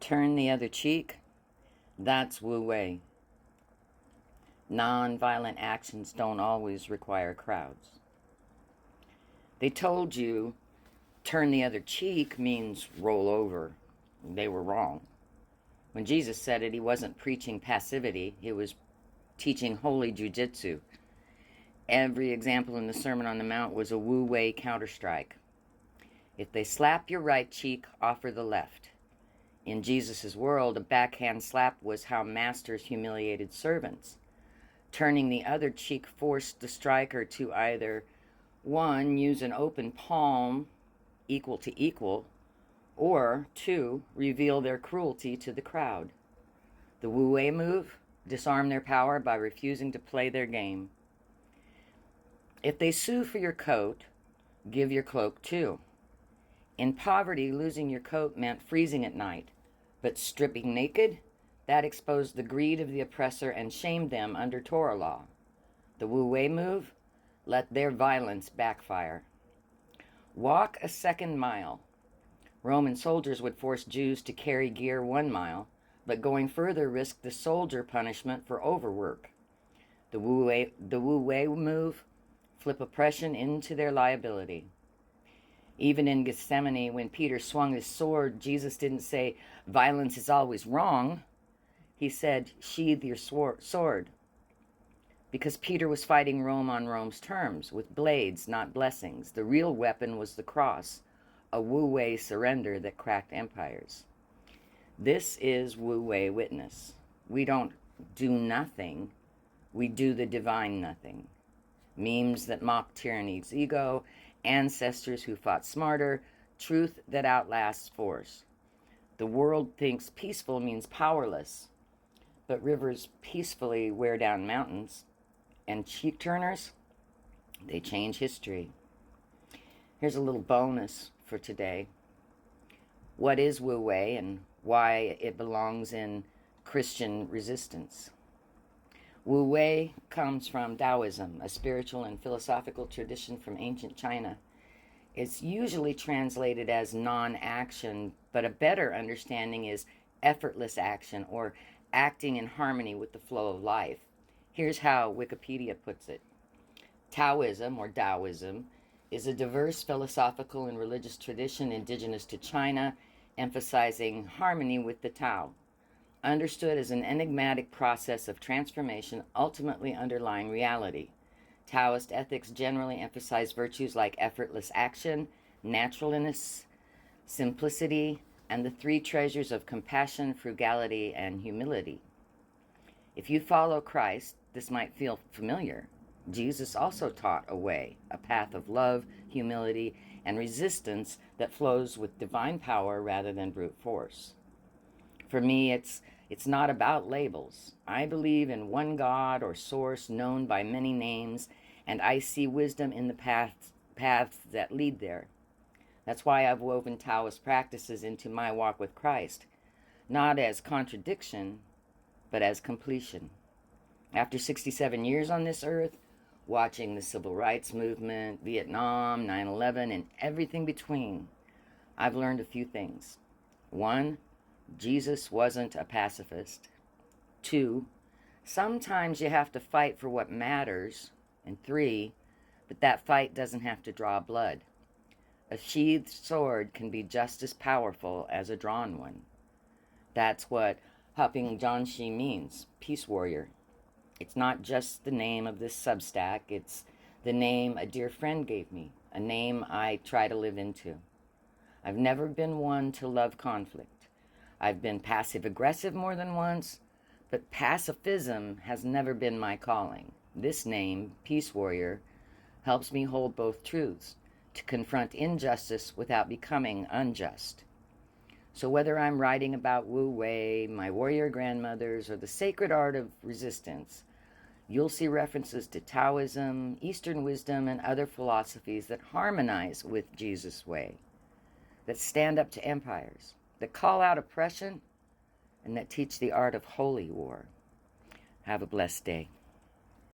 Turn the other cheek. That's Wu-Wei. Non-violent actions don't always require crowds. They told you turn the other cheek means roll over. They were wrong. When Jesus said it, he wasn't preaching passivity. He was teaching holy jujitsu. Every example in the Sermon on the Mount was a Wu-Wei counterstrike. If they slap your right cheek, offer the left. In Jesus' world, a backhand slap was how masters humiliated servants. Turning the other cheek forced the striker to either, one, use an open palm equal to equal, or two, reveal their cruelty to the crowd. The Wu-Wei move, disarm their power by refusing to play their game. If they sue for your coat, give your cloak too. In poverty, losing your coat meant freezing at night, but stripping naked, that exposed the greed of the oppressor and shamed them under Torah law. The Wu-Wei move, let their violence backfire. Walk a second mile. Roman soldiers would force Jews to carry gear 1 mile, but going further risked the soldier punishment for overwork. The Wu-Wei move, flip oppression into their liability. Even in Gethsemane, when Peter swung his sword, Jesus didn't say, violence is always wrong. He said, sheathe your sword. Because Peter was fighting Rome on Rome's terms, with blades, not blessings. The real weapon was the cross, a Wu-Wei surrender that cracked empires. This is Wu-Wei witness. We don't do nothing, we do the divine nothing. Memes that mock tyranny's ego, ancestors who fought smarter, truth that outlasts force. The world thinks peaceful means powerless, but rivers peacefully wear down mountains, and cheek turners, they change history. Here's a little bonus for today. What is Wu-Wei and why it belongs in Christian resistance? Wu-Wei comes from Taoism, a spiritual and philosophical tradition from ancient China. It's usually translated as non-action, but a better understanding is effortless action or acting in harmony with the flow of life. Here's how Wikipedia puts it. Taoism, or Taoism, is a diverse philosophical and religious tradition indigenous to China, emphasizing harmony with the Tao. Understood as an enigmatic process of transformation ultimately underlying reality. Taoist ethics generally emphasize virtues like effortless action, naturalness, simplicity, and the 3 treasures of compassion, frugality, and humility. If you follow Christ, this might feel familiar. Jesus also taught a way, a path of love, humility, and resistance that flows with divine power rather than brute force. For me, it's not about labels. I believe in one God or source known by many names, and I see wisdom in the paths that lead there. That's why I've woven Taoist practices into my walk with Christ, not as contradiction, but as completion. After 67 years on this earth, watching the civil rights movement, Vietnam, 9/11, and everything between, I've learned a few things. 1, Jesus wasn't a pacifist. 2, sometimes you have to fight for what matters. And 3, but that fight doesn't have to draw blood. A sheathed sword can be just as powerful as a drawn one. That's what Haping Janshi means, peace warrior. It's not just the name of this Substack, it's the name a dear friend gave me, a name I try to live into. I've never been one to love conflict. I've been passive-aggressive more than once, but pacifism has never been my calling. This name, Peace Warrior, helps me hold both truths, to confront injustice without becoming unjust. So whether I'm writing about Wu-Wei, my warrior grandmothers, or the sacred art of resistance, you'll see references to Taoism, Eastern wisdom, and other philosophies that harmonize with Jesus' way, that stand up to empires, that call out oppression, and that teach the art of holy war. Have a blessed day.